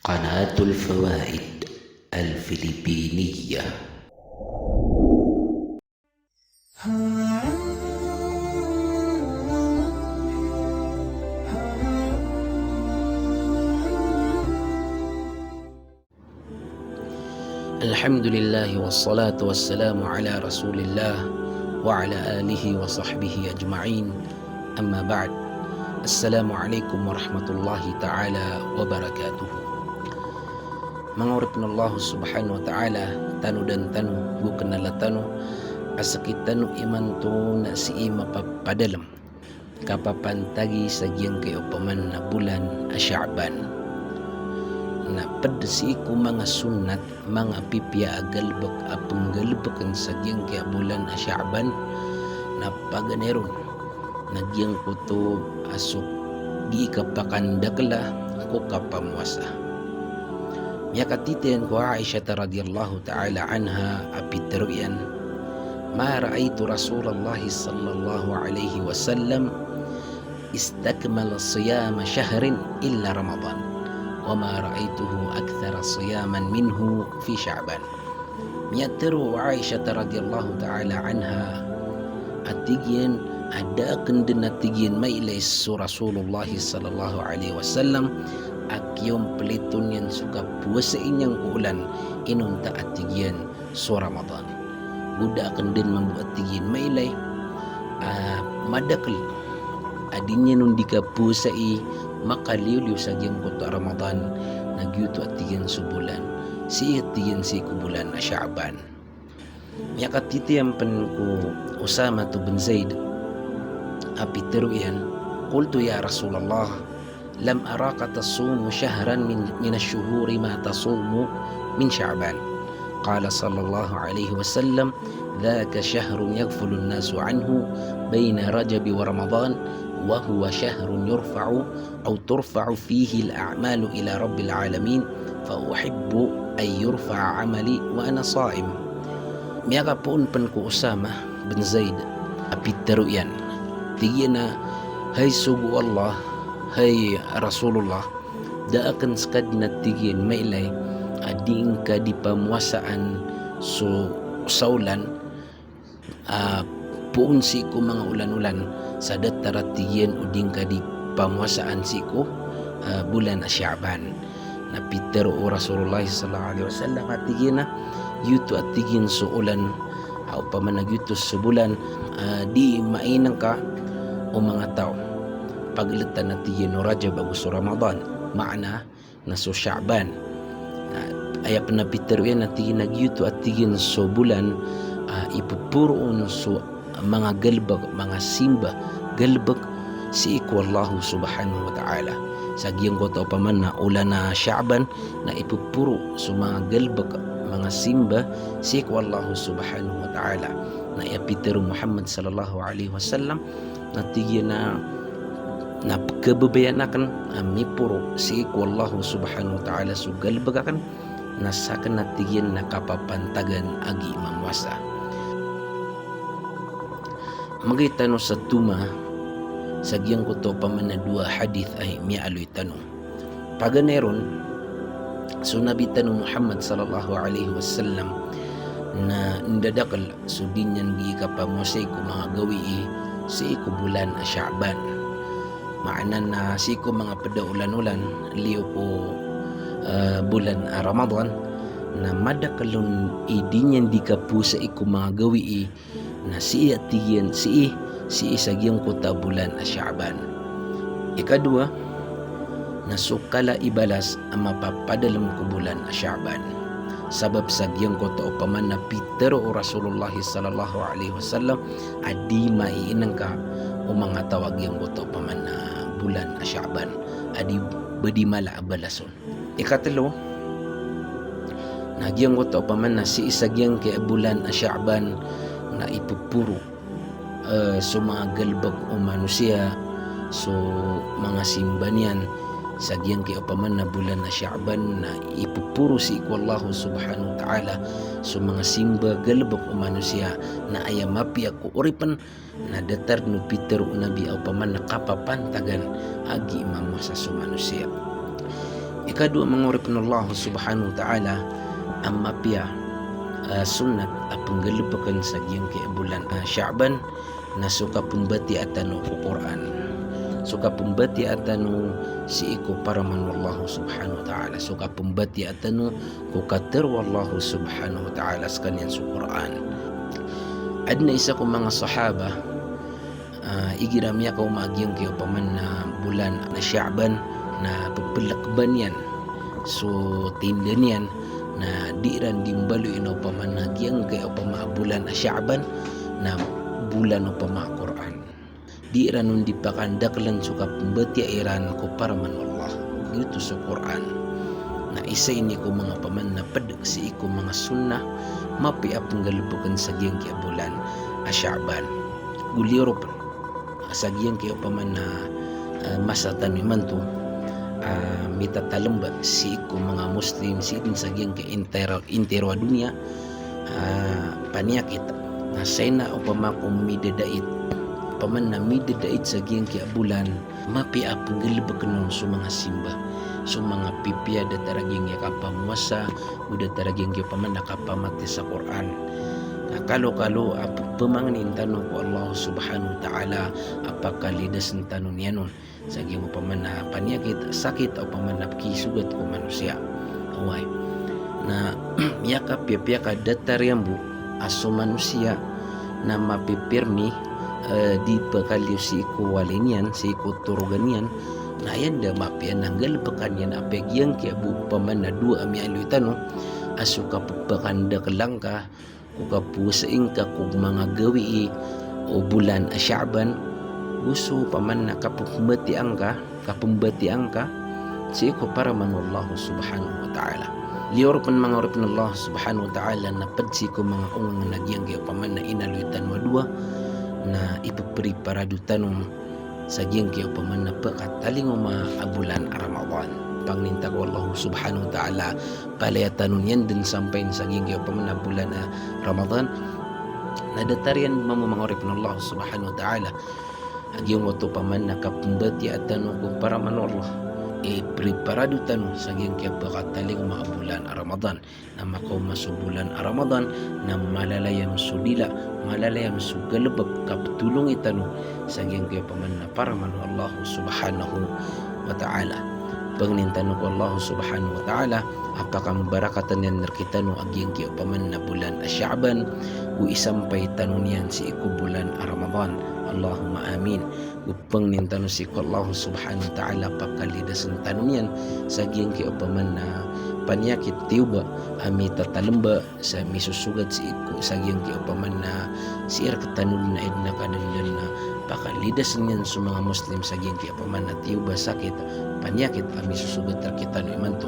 قناة الفوائد الفلبينية. الحمد لله والصلاة والسلام على رسول الله وعلى آله وصحبه أجمعين. أما بعد. السلام عليكم ورحمة الله تعالى وبركاته. Mangurip na Allah subhanahu wa ta'ala tanu dan tanu bukan na tanu asakit tanu iman tu na si ima papadalam kapapantagi sa giyang kayo paman na bulan Sha'ban na padasi ko mga sunat mga pipya agalbak apang galbakan sa giyang kaya bulan Sha'ban na paganeron nagyang ko to asok di kapakandakla ko kapamwasa. Yakatiten ko Aisyah radhiyallahu ta'ala anha apiteruyan ma ra'aitu Rasulullah sallallahu alaihi wasallam istakmala siyama syahrin illa Ramadan wa ma ra'aituhu akthara siyaman minhu fi Sya'ban. Miyateru Aisyah radhiyallahu ta'ala anha atigyen ada kendena tigyen mailais Rasulullah sallallahu alaihi wasallam akyong pelitun yang suka puasa inyang ulan inun ta atigyan so Ramadan budak kendin membuat tigyan mailay madakal adinya nun dika puasa i makaliw-liw sa giyang kota Ramadan nagyuto atigyan subulan si atigyan si kubulan na Sha'ban. Yakatitiyan pan ko Usama tu bin Zaid apiteruyan qultu ya Rasulullah lam araka tasumu syahran min asyuhuri ma tasumu min Sya'ban. Qala sallallahu alaihi wasallam dhaka syahrun yaghfulu an-nasu anhu baina Rajab wa Ramadan wa huwa syahrun yurfa'u aw turfa'u fihi al-a'malu ila rabbil alamin fa uhibbu ay yurfa'a 'amali wa ana sha'im. Miyaka pun ko Usama bin Zaid apiteruyan tigina hay sugu Allah hay Rasulullah da akan skad na tigin mailay ading ka di pamuasaan so saulan puun si ko mga ulan-ulan sa datara tigin uding ka di pamuasaan si ko bulan Sya'ban na Peter o Rasulullah sallallahu alaihi wasallam atigin na yuto atigin so ulan o pamanagyutos sa bulan di mainang ka o mga tao paglitan na tiyin no Rajab bago so Ramadan maana na so Sha'ban ayap na Peter yan na tiyin nagyuto at tiyin so bulan ipupuroon so mga galbag mga simba galbag si iku Allah subhanahu wa ta'ala sa giyang ko pa man na ulan na Sha'ban na ipupuro so mga galbag mga simba si iku Allah subhanahu wa ta'ala na Peter Muhammad sallallahu alaihi wasallam na tiyin na kebebayan akan mipuro si iku Allah subhanahu wa ta'ala sugal bagakan nasakan natigyan na kapapantagan agi mamwasa. Magita no sa tuma sa giyang ko to paman na dua hadith ay mialoy tanong paganeron so Nabi tanong Muhammad sallallahu alaihi wasallam na ndadakal so dinyan gi kapamwasay ko mga gawi si iku bulan Sha'ban maanan na siko mga padaulan-ulan liyo ko bulan Ramadan na madakalon idinyan di kapu sa iku mga gawi na si atiyan si sa giyang kota bulan Sha'ban. Ikadua na sukala ibalas ang mapapadalam ko bulan Sha'ban sabab sa giyang kota o paman na Peter o Rasulullah sallallahu alaihi wasallam adi maiinang ka o mga tawag yung kota o paman na bulan Sha'ban adi bedi mala abalason. Ikatlo nagyang ko to paman na si isagyang kay bulan Sha'ban na ipupuro so mga galbag o manusia so mga simbanian sa giyang kay paman na bulan Sha'ban na ipupuro si iku Allah subhanahu wa ta'ala so mga simba galbag o manusia na ayamapi ako uripan na datar no Peter o Nabi o paman na kapapantagan agi imam sa manusia. Ikadua manguripna Allah subhanahu wa ta'ala amma pia sunnat penggelepakan sagiang ke bulan Sya'ban na suka pembati atanu Quran, suka pembati atanu si iku paraman Allah subhanahu wa ta'ala, suka pembati atanu ku kater Allah subhanahu wa ta'ala sekalian su Quran. Adna isa ko mga sahaba igiramya ko maagyang kayo paman na bulan na Sya'ban na pagpalakban yan so tindan yan na di ran dimbalo ino paman nagyang kayo pama bulan na Sya'ban na bulan o pama Quran di ran nun dipakandaklan suka pembati iran ko paraman Allah gitu sa Quran na isa ini ko mga paman na padag si iko mga sunnah mapi apong galubukan sa giyang kaya bulan a Sya'ban guliro pa sa giyang kaya paman na masatan naman to mitatalamba si iko mga Muslim si din sa giyang kaya intero dunia panyakit na sayna o pamakong midadait paman na midadait sa giyang kaya bulan mapi apong galubukan sa mga simba so mga pipia dataraging yakapamuasa udataraging paman nakapamati sa Quran kalo-kalo pemangnin tanong ko Allah subhanahu wa ta'ala apakah lidas ng tanong niya nun sa mo paman na panyakit sakit o paman na kisugat ko manusia away na yakap piyaka datariyambu aso manusia na mapipirmi di pagkaliw si iku walinian si iku turuganian na yan da mapian nanggal pekanyan apegyang kaya bu paman na dua ami aluitano aso kapagpakanda kalangka kukapusaing ka kung mga gawi o bulan a Sya'ban gusto paman na kapumbati ang ka si ko para man Allah subhanahu wa ta'ala liyor pan mga orip na Allah subhanahu wa ta'ala na padsi ko mga ungang nagyang kaya paman na inaluitan madua na ipapriparado tanong sa giyang kaya paman na pakataling bulan Ramadan pangninta ko Allah subhanahu wa ta'ala palayatan yan din sampai sa giyang kaya paman na bulan Ramadan nadatarian mamamangorip ng Allah subhanahu wa ta'ala agiyong wato paman na kapumbati at tanong kung para man Allah preparado tanong sa giyang kaya pakataling bulan Ramadan na makaw bulan Ramadan na malalayam sudila malalayam sugalabag kaptulong itanong sa giyang kaya paman na para man Allah subhanahu wa ta'ala pangnintan ko Allah subhanahu wa ta'ala apakah mabarakatan yan nakita no agyang kaya paman na bulan a Sya'ban u isampay tanong yan si iku bulan a Ramadan Allahumma amin u pangnintan si ko Allah subhanahu wa ta'ala pakalidasan tanong yan sa agyang kaya paman na panyakit tiuba ami tatalamba sa misusugat si iku sa agyang kaya paman na siir katanong na idna kadanggan na pakalidasan yan sa mga Muslim sa agyang kaya paman na tiuba sakit panyakit ami susugat kita no iman to